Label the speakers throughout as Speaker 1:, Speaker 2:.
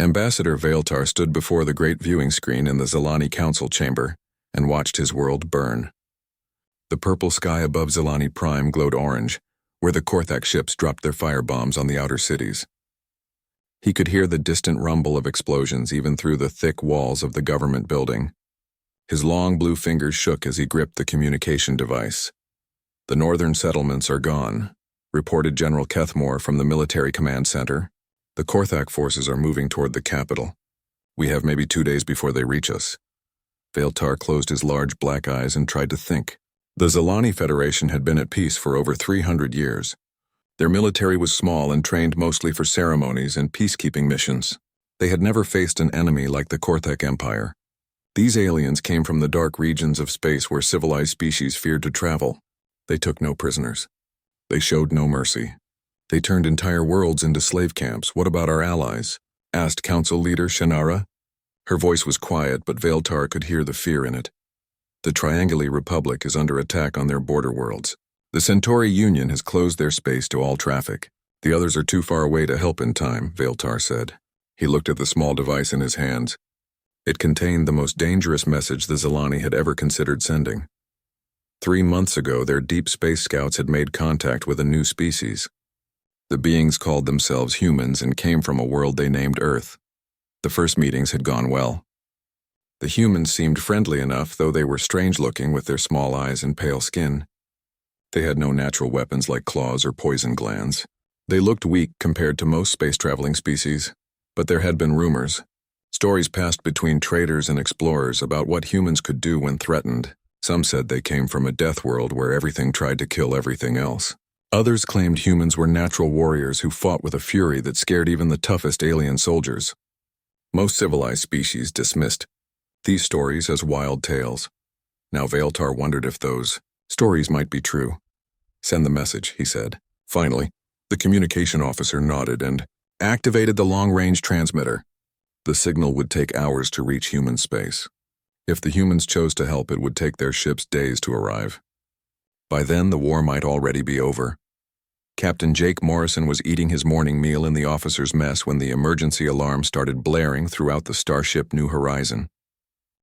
Speaker 1: Ambassador Veiltar stood before the great viewing screen in the Zilani Council chamber and watched his world burn. The purple sky above Zilani Prime glowed orange, where the Korthak ships dropped their firebombs on the outer cities. He could hear the distant rumble of explosions even through the thick walls of the government building. His long blue fingers shook as he gripped the communication device. "The northern settlements are gone," reported General Kethmore from the Military Command Center. "The Korthak forces are moving toward the capital. We have maybe 2 days before they reach us." Veiltar closed his large black eyes and tried to think. The Zilani Federation had been at peace for over 300 years. Their military was small and trained mostly for ceremonies and peacekeeping missions. They had never faced an enemy like the Korthak Empire. These aliens came from the dark regions of space where civilized species feared to travel. They took no prisoners. They showed no mercy. They turned entire worlds into slave camps. "What about our allies?" asked Council Leader Shannara. Her voice was quiet, but Veiltar could hear the fear in it. "The Trianguli Republic is under attack on their border worlds. The Centauri Union has closed their space to all traffic. The others are too far away to help in time," Veiltar said. He looked at the small device in his hands. It contained the most dangerous message the Zilani had ever considered sending. 3 months ago, their deep space scouts had made contact with a new species. The beings called themselves humans and came from a world they named Earth. The first meetings had gone well. The humans seemed friendly enough, though they were strange-looking with their small eyes and pale skin. They had no natural weapons like claws or poison glands. They looked weak compared to most space-traveling species, but there had been rumors. Stories passed between traders and explorers about what humans could do when threatened. Some said they came from a death world where everything tried to kill everything else. Others claimed humans were natural warriors who fought with a fury that scared even the toughest alien soldiers. Most civilized species dismissed these stories as wild tales. Now Veiltar wondered if those stories might be true. "Send the message," he said. Finally, the communication officer nodded and activated the long-range transmitter. The signal would take hours to reach human space. If the humans chose to help, it would take their ships days to arrive. By then, the war might already be over. Captain Jake Morrison was eating his morning meal in the officers' mess when the emergency alarm started blaring throughout the starship New Horizon.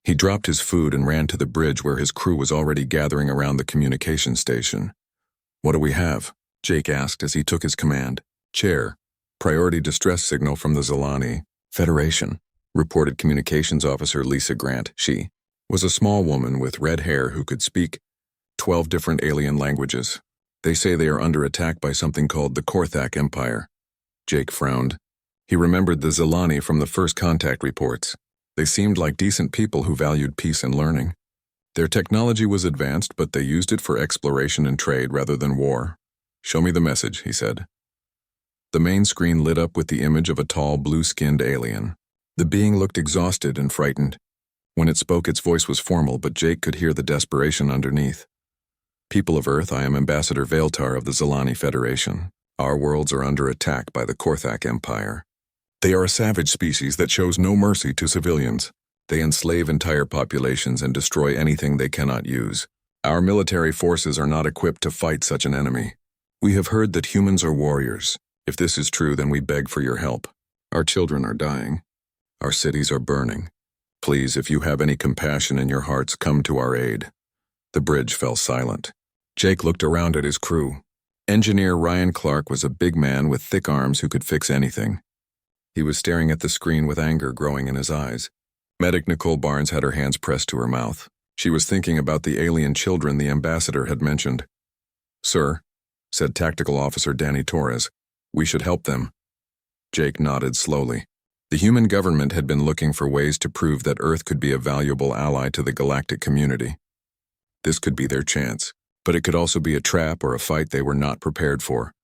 Speaker 1: He dropped his food and ran to the bridge where his crew was already gathering around the communication station. "What do we have?" Jake asked as he took his command. "Chair, priority distress signal from the Zilani Federation," reported Communications Officer Lisa Grant. She was a small woman with red hair who could speak 12 different alien languages. "They say they are under attack by something called the Korthak Empire." Jake frowned. He remembered the Zilani from the first contact reports. They seemed like decent people who valued peace and learning. Their technology was advanced, but they used it for exploration and trade rather than war. "Show me the message," he said. The main screen lit up with the image of a tall, blue-skinned alien. The being looked exhausted and frightened. When it spoke, its voice was formal, but Jake could hear the desperation underneath. "People of Earth, I am Ambassador Veiltar of the Zilani Federation. Our worlds are under attack by the Korthak Empire. They are a savage species that shows no mercy to civilians. They enslave entire populations and destroy anything they cannot use. Our military forces are not equipped to fight such an enemy. We have heard that humans are warriors. If this is true, then we beg for your help. Our children are dying. Our cities are burning. Please, if you have any compassion in your hearts, come to our aid." The bridge fell silent. Jake looked around at his crew. Engineer Ryan Clark was a big man with thick arms who could fix anything. He was staring at the screen with anger growing in his eyes. Medic Nicole Barnes had her hands pressed to her mouth. She was thinking about the alien children the ambassador had mentioned. "Sir," said Tactical Officer Danny Torres, "we should help them." Jake nodded slowly. The human government had been looking for ways to prove that Earth could be a valuable ally to the galactic community. This could be their chance, but it could also be a trap or a fight they were not prepared for.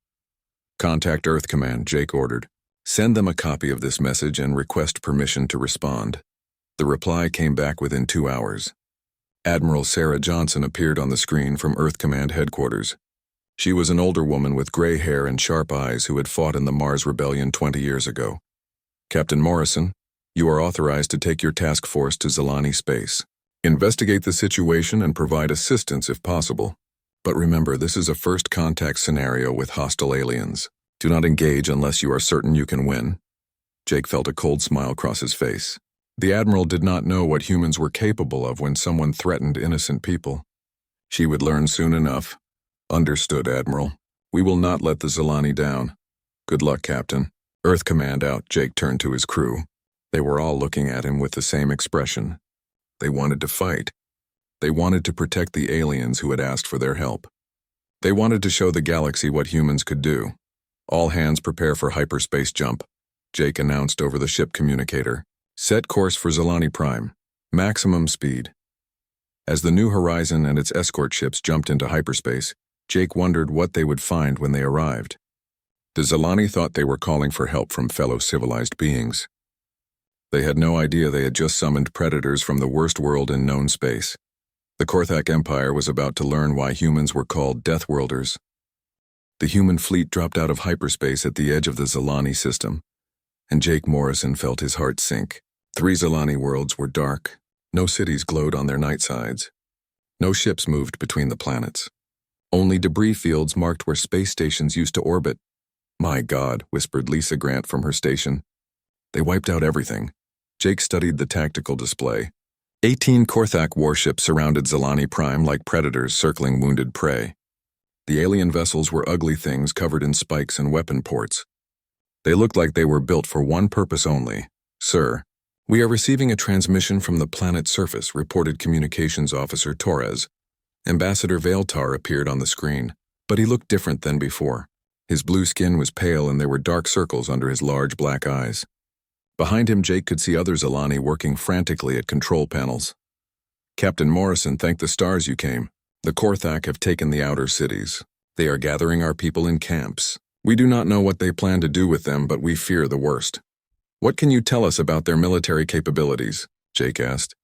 Speaker 1: "Contact Earth Command," Jake ordered. "Send them a copy of this message and request permission to respond." The reply came back within 2 hours. Admiral Sarah Johnson appeared on the screen from Earth Command headquarters. She was an older woman with gray hair and sharp eyes who had fought in the Mars Rebellion 20 years ago. "Captain Morrison, you are authorized to take your task force to Zilani space. Investigate the situation and provide assistance if possible. But remember, this is a first contact scenario with hostile aliens. Do not engage unless you are certain you can win." Jake felt a cold smile cross his face. The Admiral did not know what humans were capable of when someone threatened innocent people. She would learn soon enough. Understood, Admiral. We will not let the Zilani down. Good luck, Captain. Earth Command out, Jake turned to his crew. They were all looking at him with the same expression. They wanted to fight. They wanted to protect the aliens who had asked for their help. They wanted to show the galaxy what humans could do. All hands prepare for hyperspace jump, Jake announced over the ship communicator. Set course for Zilani Prime. Maximum speed. As the New Horizon and its escort ships jumped into hyperspace, Jake wondered what they would find when they arrived. The Zilani thought they were calling for help from fellow civilized beings. They had no idea they had just summoned predators from the worst world in known space. The Korthak Empire was about to learn why humans were called Deathworlders. The human fleet dropped out of hyperspace at the edge of the Zilani system, and Jake Morrison felt his heart sink. 3 Zilani worlds were dark. No cities glowed on their night sides. No ships moved between the planets. Only debris fields marked where space stations used to orbit. My God, whispered Lisa Grant from her station. They wiped out everything. Jake studied the tactical display. 18 Korthak warships surrounded Zilani Prime like predators circling wounded prey. The alien vessels were ugly things covered in spikes and weapon ports. They looked like they were built for one purpose only. Sir, we are receiving a transmission from the planet's surface, reported Communications Officer Torres. Ambassador Veiltar appeared on the screen, but he looked different than before. His blue skin was pale and there were dark circles under his large black eyes. Behind him, Jake could see other Zilani working frantically at control panels. Captain Morrison, thank the stars you came. The Korthak have taken the outer cities. They are gathering our people in camps. We do not know what they plan to do with them, but we fear the worst. What can you tell us about their military capabilities? Jake asked.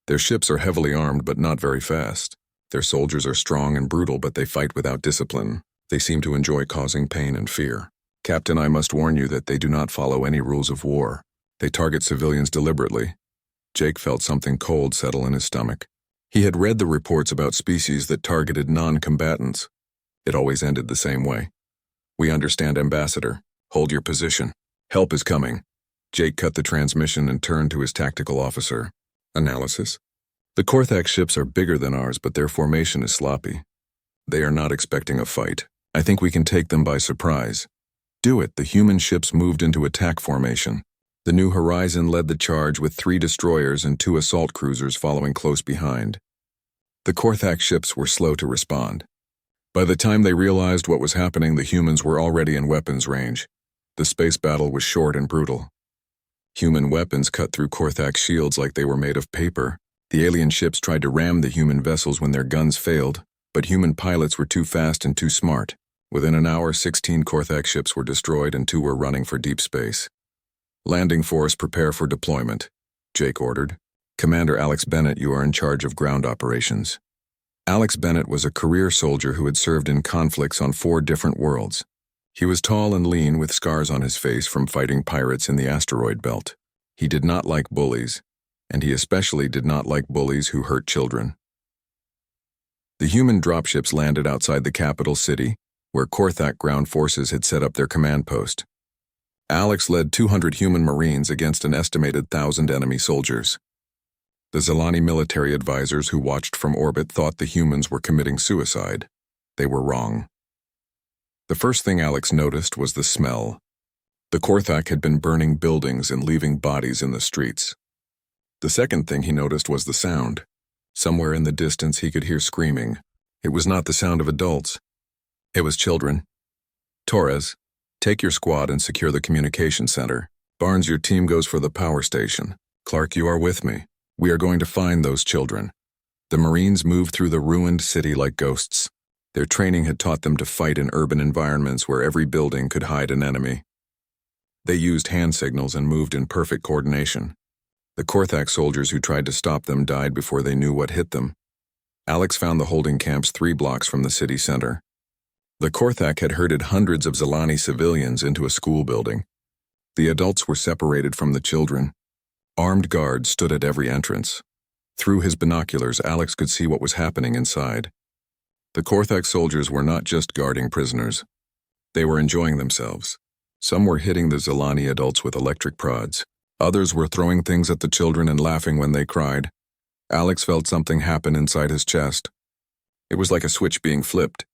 Speaker 1: Their ships are heavily armed but not very fast. Their soldiers are strong and brutal, but they fight without discipline. They seem to enjoy causing pain and fear. Captain, I must warn you that they do not follow any rules of war. They target civilians deliberately. Jake felt something cold settle in his stomach. He had read the reports about species that targeted non-combatants. It always ended the same way. We understand, Ambassador. Hold your position. Help is coming. Jake cut the transmission and turned to his tactical officer. Analysis. The Korthak ships are bigger than ours, but their formation is sloppy. They are not expecting a fight. I think we can take them by surprise. Do it. The human ships moved into attack formation. The New Horizon led the charge with 3 destroyers and 2 assault cruisers following close behind. The Korthak ships were slow to respond. By the time they realized what was happening, the humans were already in weapons range. The space battle was short and brutal. Human weapons cut through Korthak shields like they were made of paper. The alien ships tried to ram the human vessels when their guns failed, but human pilots were too fast and too smart. Within an hour, 16 Korthak ships were destroyed and 2 were running for deep space. Landing force, prepare for deployment, Jake ordered. Commander Alex Bennett, you are in charge of ground operations. Alex Bennett was a career soldier who had served in conflicts on 4 different worlds. He was tall and lean with scars on his face from fighting pirates in the asteroid belt. He did not like bullies, and he especially did not like bullies who hurt children. The human dropships landed outside the capital city, where Korthak ground forces had set up their command post. Alex led 200 human marines against an estimated 1,000 enemy soldiers. The Zilani military advisors who watched from orbit thought the humans were committing suicide. They were wrong. The first thing Alex noticed was the smell. The Korthak had been burning buildings and leaving bodies in the streets. The second thing he noticed was the sound. Somewhere in the distance he could hear screaming. It was not the sound of adults. It was children. Torres, take your squad and secure the communication center. Barnes, your team goes for the power station. Clark, you are with me. We are going to find those children. The Marines moved through the ruined city like ghosts. Their training had taught them to fight in urban environments where every building could hide an enemy. They used hand signals and moved in perfect coordination. The Korthak soldiers who tried to stop them died before they knew what hit them. Alex found the holding camps 3 blocks from the city center. The Korthak had herded hundreds of Zilani civilians into a school building. The adults were separated from the children. Armed guards stood at every entrance. Through his binoculars, Alex could see what was happening inside. The Korthak soldiers were not just guarding prisoners. They were enjoying themselves. Some were hitting the Zilani adults with electric prods. Others were throwing things at the children and laughing when they cried. Alex felt something happen inside his chest. It was like a switch being flipped.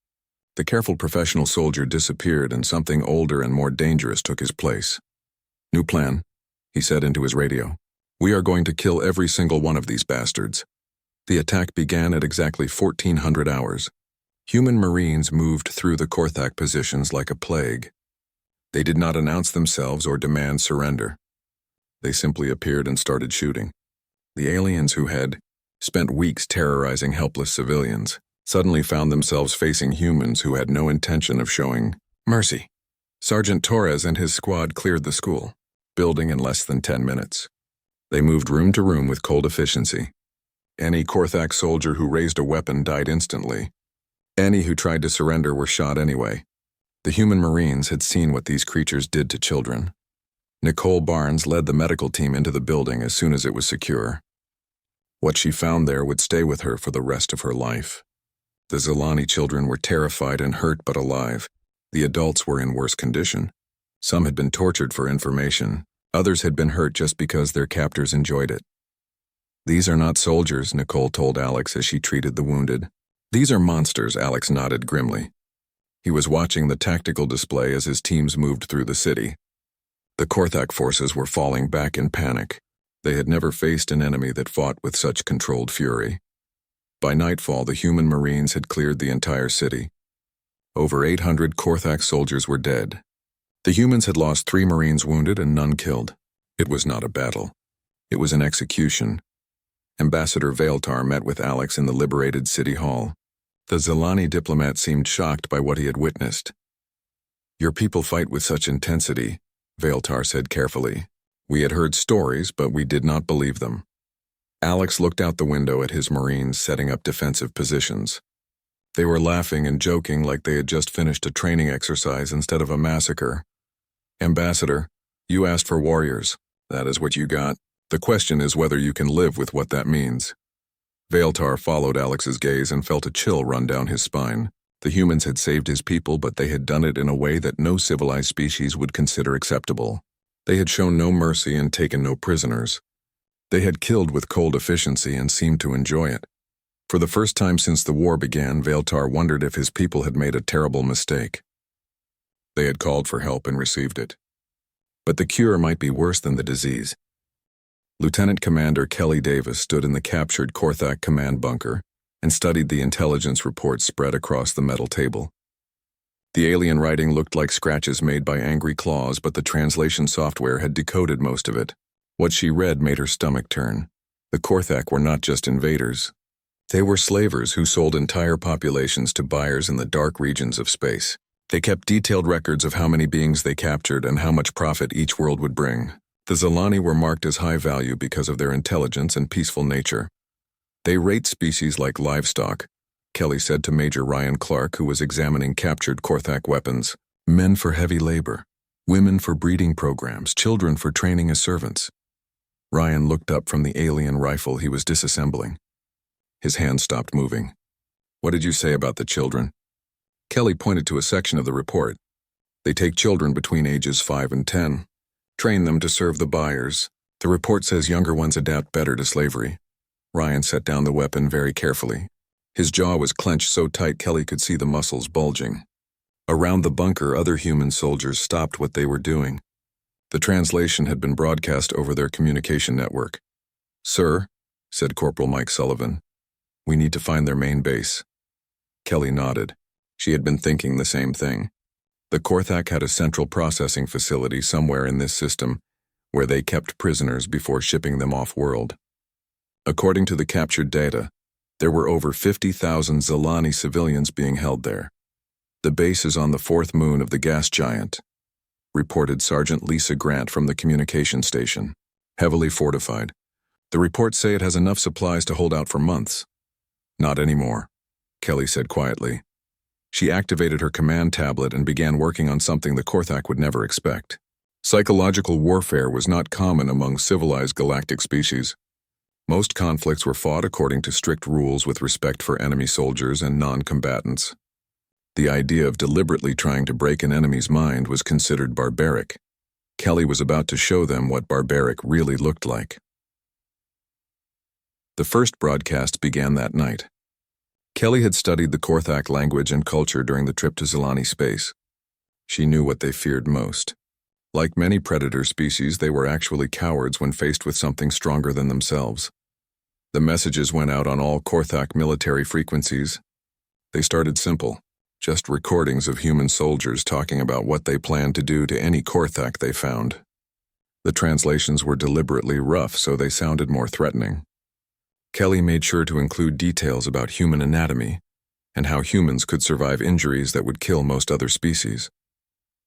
Speaker 1: The careful professional soldier disappeared and something older and more dangerous took his place. "New plan," he said into his radio. "We are going to kill every single one of these bastards." The attack began at exactly 1400 hours. Human Marines moved through the Korthak positions like a plague. They did not announce themselves or demand surrender. They simply appeared and started shooting. The aliens who had spent weeks terrorizing helpless civilians suddenly found themselves facing humans who had no intention of showing mercy. Sergeant Torres and his squad cleared the school building in less than 10 minutes. They moved room to room with cold efficiency. Any Korthak soldier who raised a weapon died instantly. Any who tried to surrender were shot anyway. The human Marines had seen what these creatures did to children. Nicole Barnes led the medical team into the building as soon as it was secure. What she found there would stay with her for the rest of her life. The Zilani children were terrified and hurt but alive. The adults were in worse condition. Some had been tortured for information. Others had been hurt just because their captors enjoyed it. "These are not soldiers," Nicole told Alex as she treated the wounded. "These are monsters," Alex nodded grimly. He was watching the tactical display as his teams moved through the city. The Korthak forces were falling back in panic. They had never faced an enemy that fought with such controlled fury. By nightfall, the human Marines had cleared the entire city. Over 800 Korthak soldiers were dead. The humans had lost 3 Marines wounded and none killed. It was not a battle. It was an execution. Ambassador Veiltar met with Alex in the liberated city hall. The Zilani diplomat seemed shocked by what he had witnessed. "Your people fight with such intensity," Veiltar said carefully. "We had heard stories, but we did not believe them." Alex looked out the window at his Marines setting up defensive positions. They were laughing and joking like they had just finished a training exercise instead of a massacre. "Ambassador, you asked for warriors. That is what you got. The question is whether you can live with what that means." Veiltar followed Alex's gaze and felt a chill run down his spine. The humans had saved his people, but they had done it in a way that no civilized species would consider acceptable. They had shown no mercy and taken no prisoners. They had killed with cold efficiency and seemed to enjoy it. For the first time since the war began, Veiltar wondered if his people had made a terrible mistake. They had called for help and received it. But the cure might be worse than the disease. Lieutenant Commander Kelly Davis stood in the captured Korthak command bunker and studied the intelligence reports spread across the metal table. The alien writing looked like scratches made by angry claws, but the translation software had decoded most of it. What she read made her stomach turn. The Korthak were not just invaders. They were slavers who sold entire populations to buyers in the dark regions of space. They kept detailed records of how many beings they captured and how much profit each world would bring. The Zilani were marked as high value because of their intelligence and peaceful nature. "They rate species like livestock," Kelly said to Major Ryan Clark, who was examining captured Korthak weapons. "Men for heavy labor, women for breeding programs, children for training as servants." Ryan looked up from the alien rifle he was disassembling. His hand stopped moving. "What did you say about the children?" Kelly pointed to a section of the report. "They take children between ages 5 and 10. Train them to serve the buyers. The report says younger ones adapt better to slavery." Ryan set down the weapon very carefully. His jaw was clenched so tight Kelly could see the muscles bulging. Around the bunker, other human soldiers stopped what they were doing. The translation had been broadcast over their communication network. "Sir," said Corporal Mike Sullivan, "we need to find their main base." Kelly nodded. She had been thinking the same thing. The Korthak had a central processing facility somewhere in this system where they kept prisoners before shipping them off-world. According to the captured data, there were over 50,000 Zilani civilians being held there. "The base is on the 4th moon of the gas giant," reported Sergeant Lisa Grant from the communication station. "Heavily fortified. The reports say it has enough supplies to hold out for months." "Not anymore," Kelly said quietly. She activated her command tablet and began working on something the Korthak would never expect. Psychological warfare was not common among civilized galactic species. Most conflicts were fought according to strict rules with respect for enemy soldiers and non-combatants. The idea of deliberately trying to break an enemy's mind was considered barbaric. Kelly was about to show them what barbaric really looked like. The first broadcast began that night. Kelly had studied the Korthak language and culture during the trip to Zilani space. She knew what they feared most. Like many predator species, they were actually cowards when faced with something stronger than themselves. The messages went out on all Korthak military frequencies. They started simple, just recordings of human soldiers talking about what they planned to do to any Korthak they found. The translations were deliberately rough, so they sounded more threatening. Kelly made sure to include details about human anatomy and how humans could survive injuries that would kill most other species.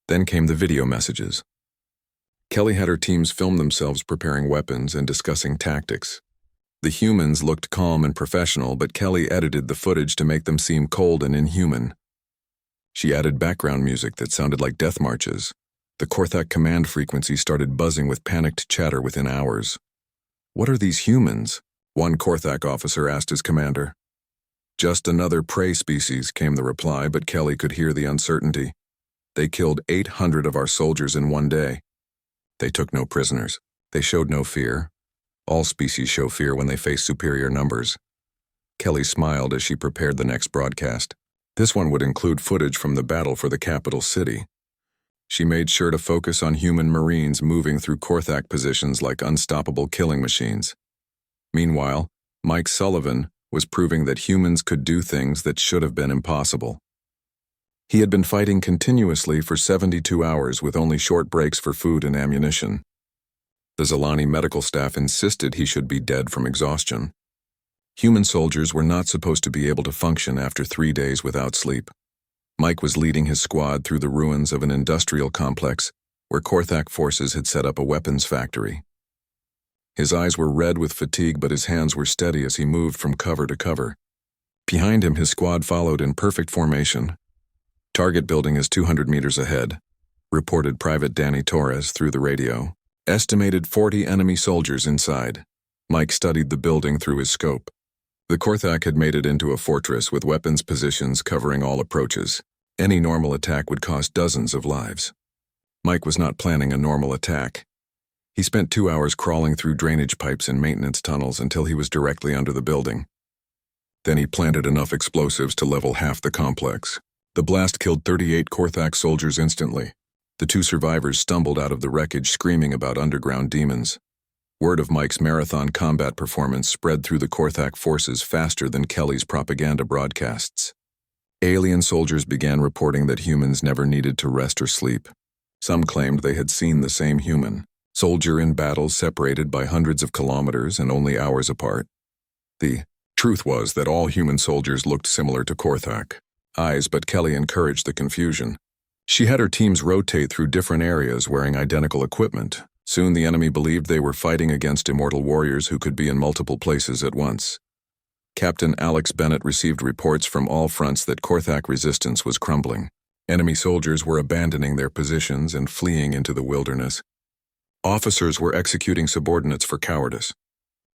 Speaker 1: Then came the video messages. Kelly had her teams film themselves preparing weapons and discussing tactics. The humans looked calm and professional, but Kelly edited the footage to make them seem cold and inhuman. She added background music that sounded like death marches. The Korthak command frequency started buzzing with panicked chatter within hours. "What are these humans?" one Korthak officer asked his commander. "Just another prey species," came the reply, but Kelly could hear the uncertainty. "They killed 800 of our soldiers in one day. They took no prisoners. They showed no fear. All species show fear when they face superior numbers." Kelly smiled as she prepared the next broadcast. This one would include footage from the battle for the capital city. She made sure to focus on human Marines moving through Korthak positions like unstoppable killing machines. Meanwhile, Mike Sullivan was proving that humans could do things that should have been impossible. He had been fighting continuously for 72 hours with only short breaks for food and ammunition. The Zilani medical staff insisted he should be dead from exhaustion. Human soldiers were not supposed to be able to function after 3 days without sleep. Mike was leading his squad through the ruins of an industrial complex where Korthak forces had set up a weapons factory. His eyes were red with fatigue, but his hands were steady as he moved from cover to cover. Behind him, his squad followed in perfect formation. "Target building is 200 meters ahead," reported Private Danny Torres through the radio. "Estimated 40 enemy soldiers inside." Mike studied the building through his scope. The Korthak had made it into a fortress with weapons positions covering all approaches. Any normal attack would cost dozens of lives. Mike was not planning a normal attack. He spent 2 hours crawling through drainage pipes and maintenance tunnels until he was directly under the building. Then he planted enough explosives to level half the complex. The blast killed 38 Korthak soldiers instantly. The 2 survivors stumbled out of the wreckage screaming about underground demons. Word of Mike's marathon combat performance spread through the Korthak forces faster than Kelly's propaganda broadcasts. Alien soldiers began reporting that humans never needed to rest or sleep. Some claimed they had seen the same human soldier in battles separated by hundreds of kilometers and only hours apart. The truth was that all human soldiers looked similar to Korthak eyes, but Kelly encouraged the confusion. She had her teams rotate through different areas wearing identical equipment. Soon the enemy believed they were fighting against immortal warriors who could be in multiple places at once. Captain Alex Bennett received reports from all fronts that Korthak resistance was crumbling. Enemy soldiers were abandoning their positions and fleeing into the wilderness. Officers were executing subordinates for cowardice.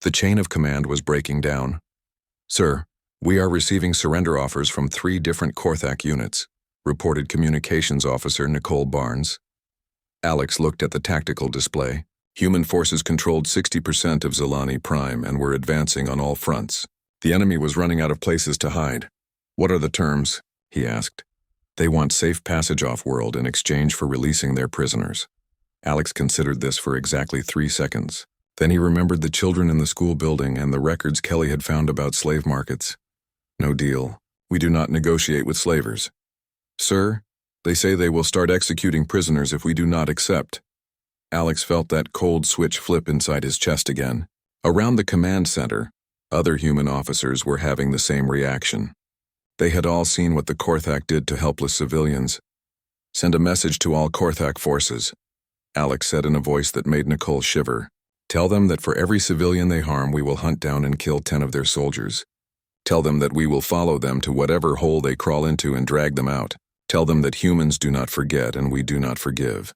Speaker 1: The chain of command was breaking down. "Sir, we are receiving surrender offers from 3 different Korthak units," reported Communications Officer Nicole Barnes. Alex looked at the tactical display. Human forces controlled 60% of Zilani Prime and were advancing on all fronts. The enemy was running out of places to hide. "What are the terms?" he asked. "They want safe passage off-world in exchange for releasing their prisoners." Alex considered this for exactly 3 seconds. Then he remembered the children in the school building and the records Kelly had found about slave markets. "No deal. We do not negotiate with slavers." "Sir, they say they will start executing prisoners if we do not accept." Alex felt that cold switch flip inside his chest again. Around the command center, other human officers were having the same reaction. They had all seen what the Korthak did to helpless civilians. "Send a message to all Korthak forces," Alex said in a voice that made Nicole shiver. "Tell them that for every civilian they harm, we will hunt down and kill 10 of their soldiers. Tell them that we will follow them to whatever hole they crawl into and drag them out. Tell them that humans do not forget and we do not forgive."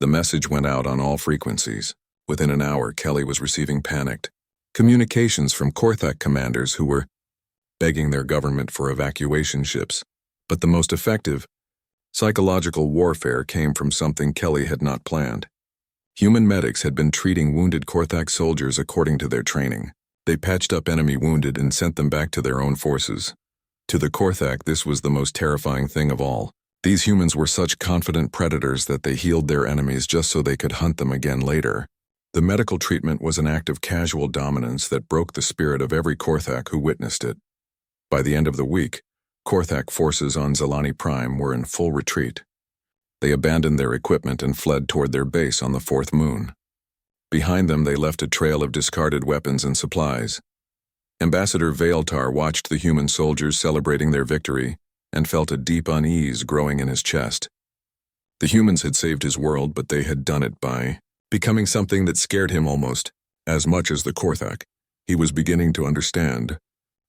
Speaker 1: The message went out on all frequencies. Within an hour, Kelly was receiving panicked communications from Korthak commanders who were begging their government for evacuation ships. But the most effective, psychological warfare came from something Kelly had not planned. Human medics had been treating wounded Korthak soldiers according to their training. They patched up enemy wounded and sent them back to their own forces. To the Korthak, this was the most terrifying thing of all. These humans were such confident predators that they healed their enemies just so they could hunt them again later. The medical treatment was an act of casual dominance that broke the spirit of every Korthak who witnessed it. By the end of the week, Korthak forces on Zilani Prime were in full retreat. They abandoned their equipment and fled toward their base on the fourth moon. Behind them, they left a trail of discarded weapons and supplies. Ambassador Veiltar watched the human soldiers celebrating their victory and felt a deep unease growing in his chest. The humans had saved his world, but they had done it by becoming something that scared him almost as much as the Korthak. He was beginning to understand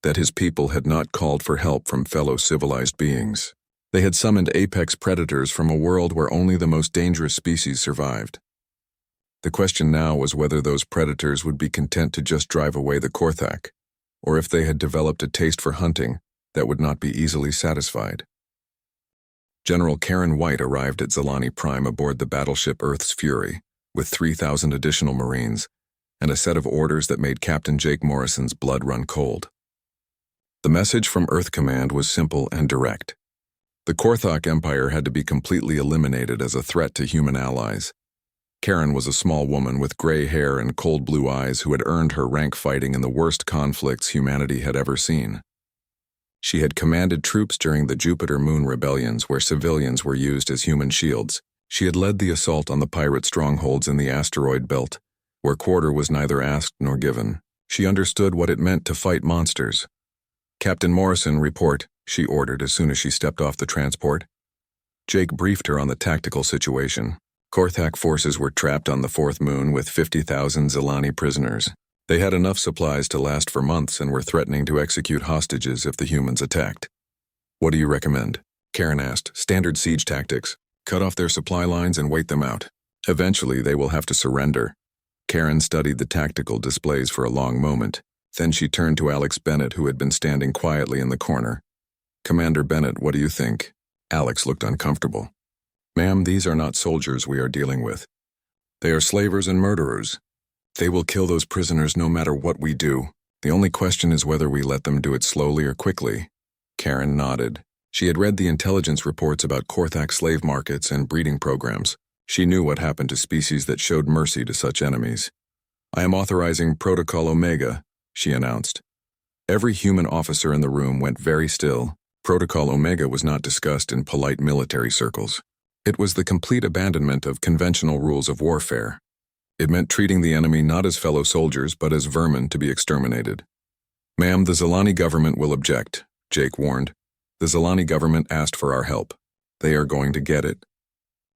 Speaker 1: that his people had not called for help from fellow civilized beings. They had summoned apex predators from a world where only the most dangerous species survived. The question now was whether those predators would be content to just drive away the Korthak, or if they had developed a taste for hunting that would not be easily satisfied. General Karen White arrived at Zilani Prime aboard the battleship Earth's Fury, with 3,000 additional Marines, and a set of orders that made Captain Jake Morrison's blood run cold. The message from Earth Command was simple and direct. The Korthak Empire had to be completely eliminated as a threat to human allies. Karen was a small woman with gray hair and cold blue eyes who had earned her rank fighting in the worst conflicts humanity had ever seen. She had commanded troops during the Jupiter-Moon rebellions where civilians were used as human shields. She had led the assault on the pirate strongholds in the asteroid belt, where quarter was neither asked nor given. She understood what it meant to fight monsters. "Captain Morrison, report," she ordered as soon as she stepped off the transport. Jake briefed her on the tactical situation. Korthak forces were trapped on the fourth moon with 50,000 Zilani prisoners. They had enough supplies to last for months and were threatening to execute hostages if the humans attacked. "What do you recommend?" Karen asked. "Standard siege tactics. Cut off their supply lines and wait them out. Eventually, they will have to surrender." Karen studied the tactical displays for a long moment. Then she turned to Alex Bennett, who had been standing quietly in the corner. "Commander Bennett, what do you think?" Alex looked uncomfortable. "Ma'am, these are not soldiers we are dealing with. They are slavers and murderers. They will kill those prisoners no matter what we do. The only question is whether we let them do it slowly or quickly." Karen nodded. She had read the intelligence reports about Korthak slave markets and breeding programs. She knew what happened to species that showed mercy to such enemies. "I am authorizing Protocol Omega," she announced. Every human officer in the room went very still. Protocol Omega was not discussed in polite military circles. It was the complete abandonment of conventional rules of warfare. It meant treating the enemy not as fellow soldiers but as vermin to be exterminated. "Ma'am, the Zilani government will object," Jake warned. "The Zilani government asked for our help. They are going to get it.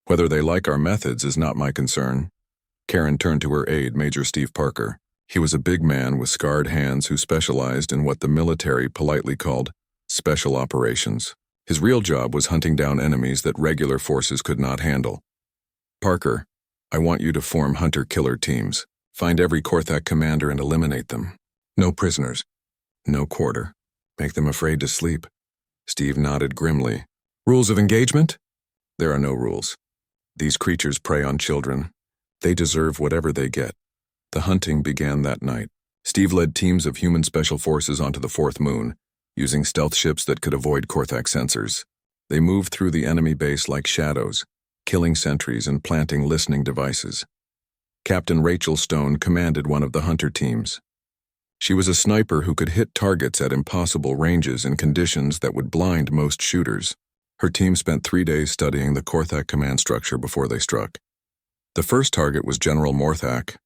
Speaker 1: Whether they like our methods is not my concern." Karen turned to her aide, Major Steve Parker. He was a big man with scarred hands who specialized in what the military politely called special operations. His real job was hunting down enemies that regular forces could not handle. "Parker, I want you to form hunter-killer teams. Find every Korthak commander and eliminate them. No prisoners. No quarter. Make them afraid to sleep." Steve nodded grimly. "Rules of engagement?" "There are no rules. These creatures prey on children. They deserve whatever they get." The hunting began that night. Steve led teams of human special forces onto the fourth moon, using stealth ships that could avoid Korthak sensors. They moved through the enemy base like shadows, killing sentries and planting listening devices. Captain Rachel Stone commanded one of the hunter teams. She was a sniper who could hit targets at impossible ranges in conditions that would blind most shooters. Her team spent 3 days studying the Korthak command structure before they struck. The first target was General Morthak,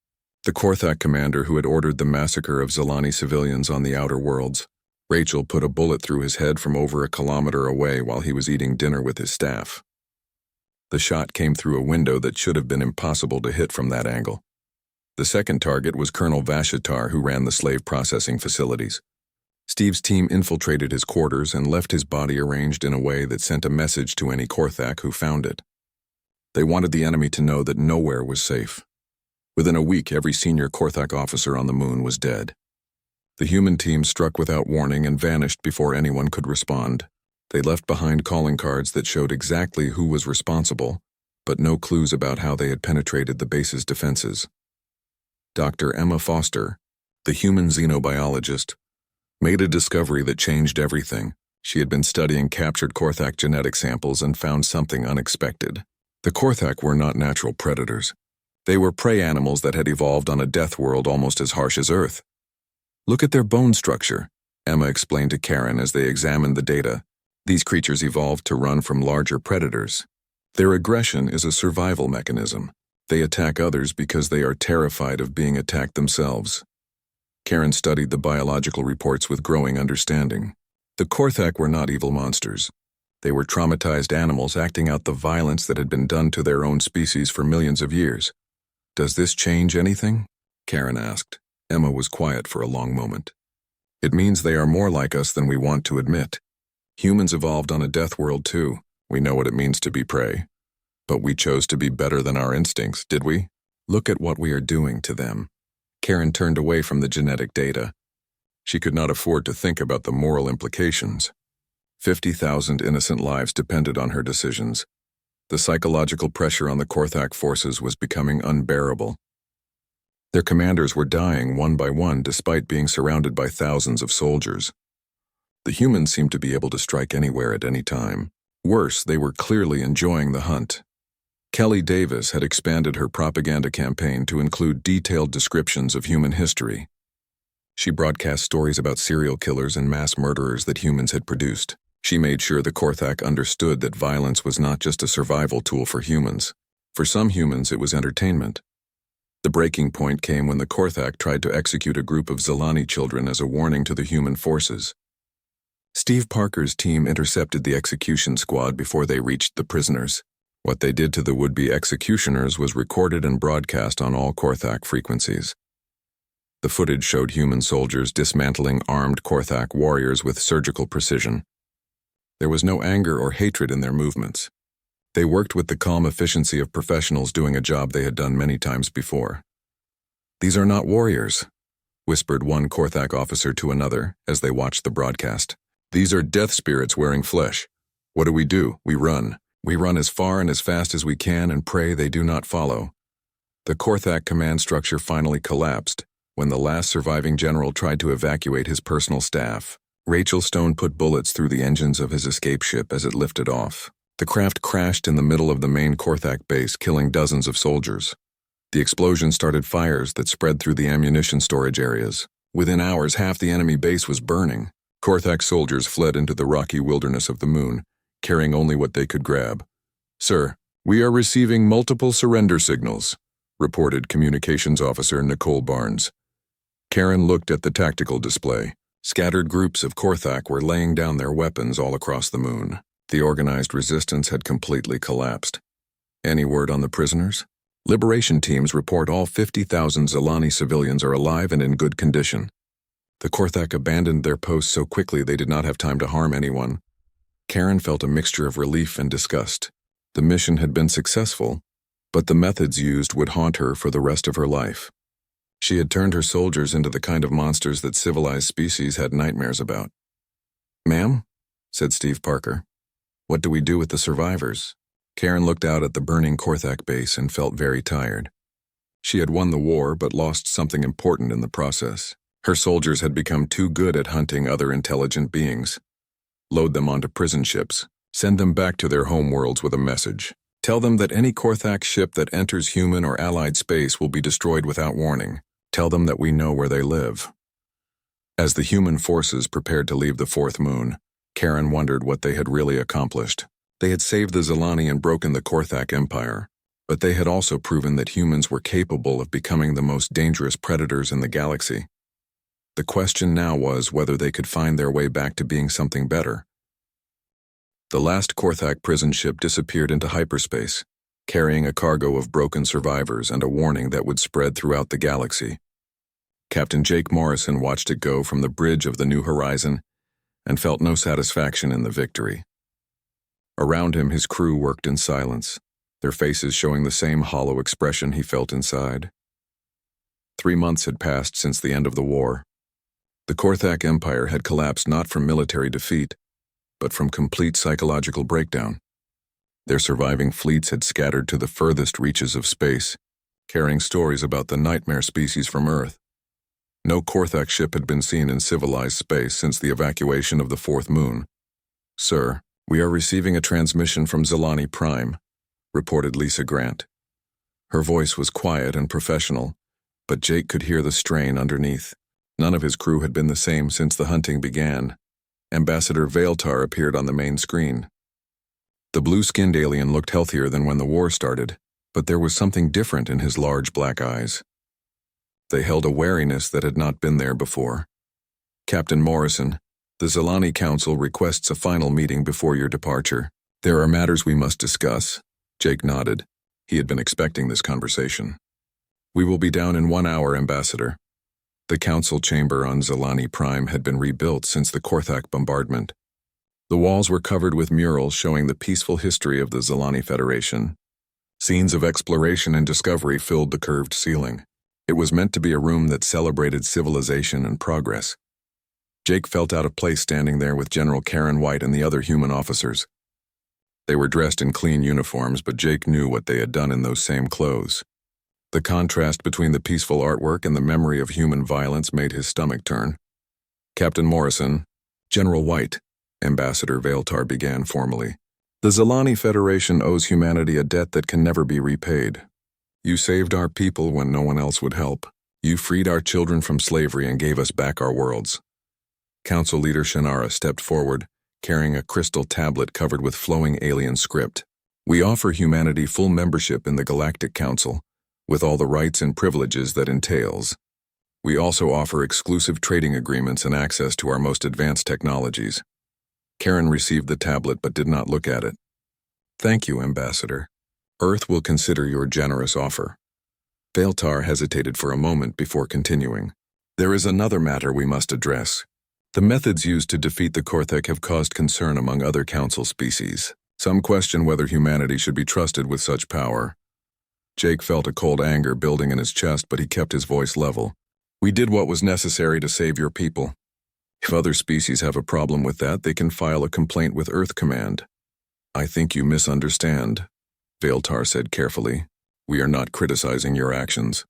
Speaker 1: the Korthak commander who had ordered the massacre of Zilani civilians on the outer worlds. Rachel put a bullet through his head from over a kilometer away while he was eating dinner with his staff. The shot came through a window that should have been impossible to hit from that angle. The second target was Colonel Vashitar, who ran the slave processing facilities. Steve's team infiltrated his quarters and left his body arranged in a way that sent a message to any Korthak who found it. They wanted the enemy to know that nowhere was safe. Within a week, every senior Korthak officer on the moon was dead. The human team struck without warning and vanished before anyone could respond. They left behind calling cards that showed exactly who was responsible, but no clues about how they had penetrated the base's defenses. Dr. Emma Foster, the human xenobiologist, made a discovery that changed everything. She had been studying captured Korthak genetic samples and found something unexpected. The Korthak were not natural predators. They were prey animals that had evolved on a death world almost as harsh as Earth. Look at their bone structure, Emma explained to Karen as they examined the data. These creatures evolved to run from larger predators. Their aggression is a survival mechanism. They attack others because they are terrified of being attacked themselves. Karen studied the biological reports with growing understanding. The Korthak were not evil monsters. They were traumatized animals acting out the violence that had been done to their own species for millions of years. Does this change anything? Karen asked. Emma was quiet for a long moment. It means they are more like us than we want to admit. Humans evolved on a death world too. We know what it means to be prey. But we chose to be better than our instincts, did we? Look at what we are doing to them. Karen turned away from the genetic data. She could not afford to think about the moral implications. 50,000 innocent lives depended on her decisions. The psychological pressure on the Korthak forces was becoming unbearable. Their commanders were dying one by one despite being surrounded by thousands of soldiers. The humans seemed to be able to strike anywhere at any time. Worse, they were clearly enjoying the hunt. Kelly Davis had expanded her propaganda campaign to include detailed descriptions of human history. She broadcast stories about serial killers and mass murderers that humans had produced. She made sure the Korthak understood that violence was not just a survival tool for humans. For some humans, it was entertainment. The breaking point came when the Korthak tried to execute a group of Zilani children as a warning to the human forces. Steve Parker's team intercepted the execution squad before they reached the prisoners. What they did to the would-be executioners was recorded and broadcast on all Korthak frequencies. The footage showed human soldiers dismantling armed Korthak warriors with surgical precision. There was no anger or hatred in their movements. They worked with the calm efficiency of professionals doing a job they had done many times before. "These are not warriors," whispered one Korthak officer to another as they watched the broadcast. "These are death spirits wearing flesh. What do? We run. We run as far and as fast as we can and pray they do not follow." The Korthak command structure finally collapsed when the last surviving general tried to evacuate his personal staff. Rachel Stone put bullets through the engines of his escape ship as it lifted off. The craft crashed in the middle of the main Korthak base, killing dozens of soldiers. The explosion started fires that spread through the ammunition storage areas. Within hours, half the enemy base was burning. Korthak soldiers fled into the rocky wilderness of the moon, carrying only what they could grab. "Sir, we are receiving multiple surrender signals," reported Communications Officer Nicole Barnes. Karen looked at the tactical display. Scattered groups of Korthak were laying down their weapons all across the moon. The organized resistance had completely collapsed. "Any word on the prisoners?" "Liberation teams report all 50,000 Zilani civilians are alive and in good condition." The Korthak abandoned their posts so quickly they did not have time to harm anyone. Karen felt a mixture of relief and disgust. The mission had been successful, but the methods used would haunt her for the rest of her life. She had turned her soldiers into the kind of monsters that civilized species had nightmares about. "Ma'am?" said Steve Parker. "What do we do with the survivors?" Karen looked out at the burning Korthak base and felt very tired. She had won the war but lost something important in the process. Her soldiers had become too good at hunting other intelligent beings. Load them onto prison ships. Send them back to their home worlds with a message. Tell them that any Korthak ship that enters human or allied space will be destroyed without warning. Tell them that we know where they live. As the human forces prepared to leave the fourth moon, Karen wondered what they had really accomplished. They had saved the Zilani and broken the Korthak Empire, but they had also proven that humans were capable of becoming the most dangerous predators in the galaxy. The question now was whether they could find their way back to being something better. The last Korthak prison ship disappeared into hyperspace, carrying a cargo of broken survivors and a warning that would spread throughout the galaxy. Captain Jake Morrison watched it go from the bridge of the New Horizon and felt no satisfaction in the victory. Around him, his crew worked in silence, their faces showing the same hollow expression he felt inside. 3 months had passed since the end of the war. The Korthak Empire had collapsed not from military defeat, but from complete psychological breakdown. Their surviving fleets had scattered to the furthest reaches of space, carrying stories about the nightmare species from Earth. No Korthak ship had been seen in civilized space since the evacuation of the fourth moon. "Sir, we are receiving a transmission from Zilani Prime," reported Lisa Grant. Her voice was quiet and professional, but Jake could hear the strain underneath. None of his crew had been the same since the hunting began. Ambassador Veiltar appeared on the main screen. The blue-skinned alien looked healthier than when the war started, but there was something different in his large black eyes. They held a wariness that had not been there before. "Captain Morrison, the Zilani Council requests a final meeting before your departure. There are matters we must discuss." Jake nodded. He had been expecting this conversation. "We will be down in 1 hour, Ambassador." The council chamber on Zilani Prime had been rebuilt since the Korthak bombardment. The walls were covered with murals showing the peaceful history of the Zilani Federation. Scenes of exploration and discovery filled the curved ceiling. It was meant to be a room that celebrated civilization and progress. Jake felt out of place standing there with General Karen White and the other human officers. They were dressed in clean uniforms, but Jake knew what they had done in those same clothes. The contrast between the peaceful artwork and the memory of human violence made his stomach turn. "Captain Morrison, General White," Ambassador Veiltar began formally. "The Zilani Federation owes humanity a debt that can never be repaid. You saved our people when no one else would help. You freed our children from slavery and gave us back our worlds." Council leader Shannara stepped forward, carrying a crystal tablet covered with flowing alien script. "We offer humanity full membership in the Galactic Council, with all the rights and privileges that entails. We also offer exclusive trading agreements and access to our most advanced technologies." Karen received the tablet but did not look at it. "Thank you, Ambassador. Earth will consider your generous offer." Veiltar hesitated for a moment before continuing. "There is another matter we must address. The methods used to defeat the Korthak have caused concern among other council species. Some question whether humanity should be trusted with such power." Jake felt a cold anger building in his chest, but he kept his voice level. "We did what was necessary to save your people. If other species have a problem with that, they can file a complaint with Earth Command." "I think you misunderstand," Veiltar said carefully. "We are not criticizing your actions.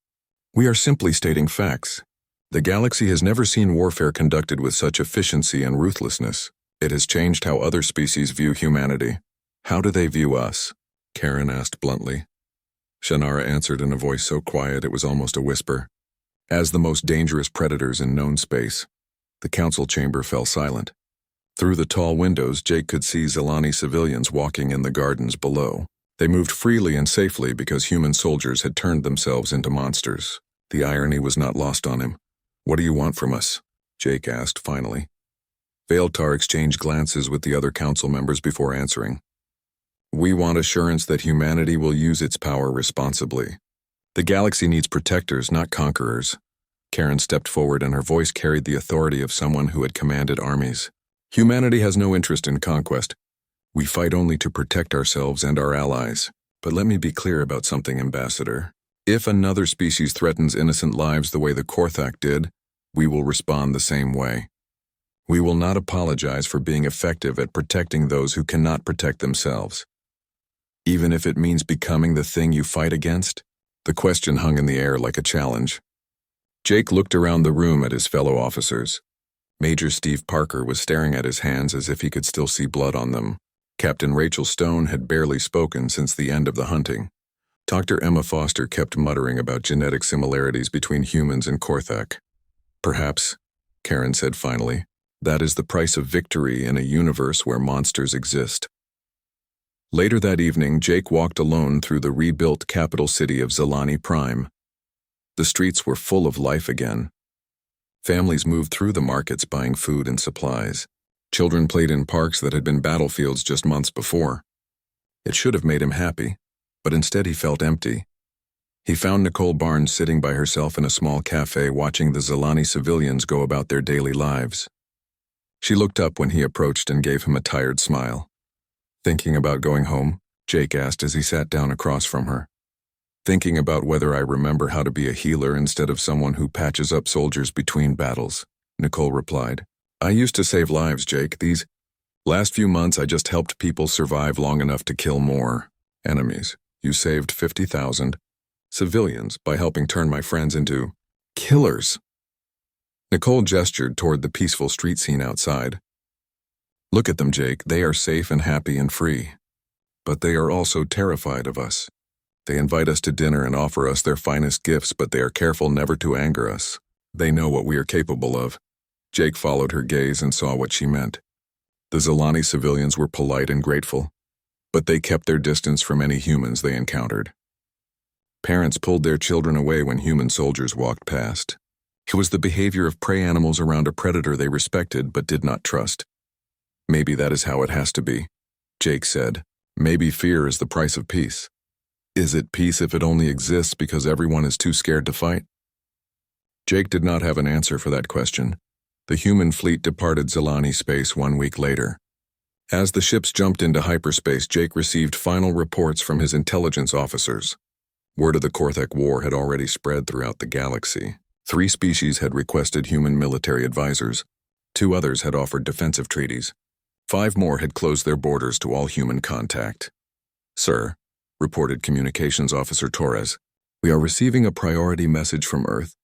Speaker 1: We are simply stating facts. The galaxy has never seen warfare conducted with such efficiency and ruthlessness. It has changed how other species view humanity." "How do they view us?" Karen asked bluntly. Shannara answered in a voice so quiet it was almost a whisper. "As the most dangerous predators in known space." The council chamber fell silent. Through the tall windows, Jake could see Zilani civilians walking in the gardens below. They moved freely and safely because human soldiers had turned themselves into monsters. The irony was not lost on him. "What do you want from us?" Jake asked finally. Veiltar exchanged glances with the other council members before answering. "We want assurance that humanity will use its power responsibly. The galaxy needs protectors, not conquerors." Karen stepped forward and her voice carried the authority of someone who had commanded armies. "Humanity has no interest in conquest. We fight only to protect ourselves and our allies. But let me be clear about something, Ambassador. If another species threatens innocent lives the way the Korthak did, we will respond the same way. We will not apologize for being effective at protecting those who cannot protect themselves. Even if it means becoming the thing you fight against?" The question hung in the air like a challenge. Jake looked around the room at his fellow officers. Major Steve Parker was staring at his hands as if he could still see blood on them. Captain Rachel Stone had barely spoken since the end of the hunting. Dr. Emma Foster kept muttering about genetic similarities between humans and Korthak. "Perhaps," Karen said finally, "that is the price of victory in a universe where monsters exist." Later that evening, Jake walked alone through the rebuilt capital city of Zilani Prime. The streets were full of life again. Families moved through the markets buying food and supplies. Children played in parks that had been battlefields just months before. It should have made him happy, but instead he felt empty. He found Nicole Barnes sitting by herself in a small cafe watching the Zilani civilians go about their daily lives. She looked up when he approached and gave him a tired smile. "Thinking about going home?" Jake asked as he sat down across from her. "Thinking about whether I remember how to be a healer instead of someone who patches up soldiers between battles," Nicole replied. "I used to save lives, Jake. These Last few months, I just helped people survive long enough to kill more enemies. You saved 50,000 civilians by helping turn my friends into killers. Nicole gestured toward the peaceful street scene outside. Look at them, Jake. They are safe and happy and free. But they are also terrified of us. They invite us to dinner and offer us their finest gifts, but they are careful never to anger us. They know what we are capable of. Jake followed her gaze and saw what she meant. The Zilani civilians were polite and grateful, but they kept their distance from any humans they encountered. Parents pulled their children away when human soldiers walked past. It was the behavior of prey animals around a predator they respected but did not trust. Maybe that is how it has to be, Jake said. Maybe fear is the price of peace. Is it peace if it only exists because everyone is too scared to fight? Jake did not have an answer for that question. The human fleet departed Zilani space 1 week later. As the ships jumped into hyperspace, Jake received final reports from his intelligence officers. Word of the HFY War had already spread throughout the galaxy. 3 species had requested human military advisors. 2 others had offered defensive treaties. 5 more had closed their borders to all human contact. Sir, reported Communications Officer Torres, we are receiving a priority message from Earth.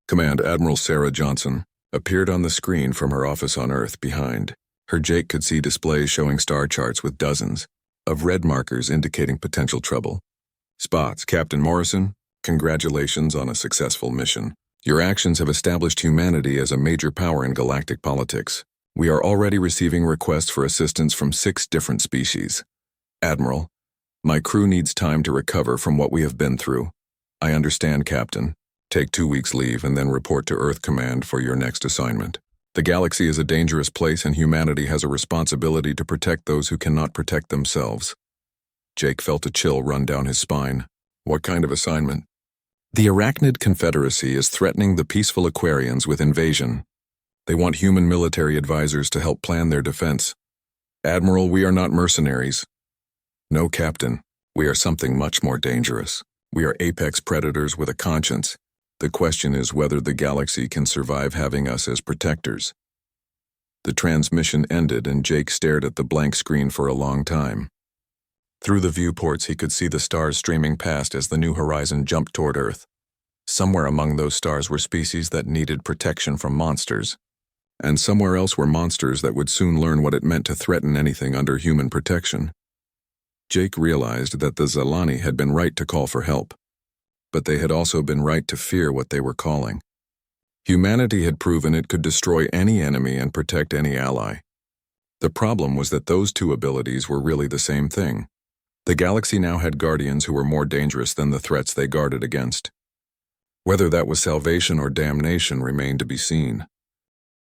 Speaker 1: Command Admiral Sarah Johnson appeared on the screen from her office on Earth behind. Her Jake could see displays showing star charts with dozens of red markers indicating potential trouble. Spots, Captain Morrison, congratulations on a successful mission. Your actions have established humanity as a major power in galactic politics. We are already receiving requests for assistance from 6 different species. Admiral, my crew needs time to recover from what we have been through. I understand, Captain. Take 2 weeks leave and then report to Earth Command for your next assignment. The galaxy is a dangerous place and humanity has a responsibility to protect those who cannot protect themselves. Jake felt a chill run down his spine. What kind of assignment? The Arachnid Confederacy is threatening the peaceful Aquarians with invasion. They want human military advisors to help plan their defense. Admiral, we are not mercenaries. No, Captain. We are something much more dangerous. We are apex predators with a conscience. The question is whether the galaxy can survive having us as protectors. The transmission ended and Jake stared at the blank screen for a long time. Through the viewports he could see the stars streaming past as the new horizon jumped toward Earth. Somewhere among those stars were species that needed protection from monsters. And somewhere else were monsters that would soon learn what it meant to threaten anything under human protection. Jake realized that the Zilani had been right to call for help, but they had also been right to fear what they were calling. Humanity had proven it could destroy any enemy and protect any ally. The problem was that those 2 abilities were really the same thing. The galaxy now had guardians who were more dangerous than the threats they guarded against. Whether that was salvation or damnation remained to be seen.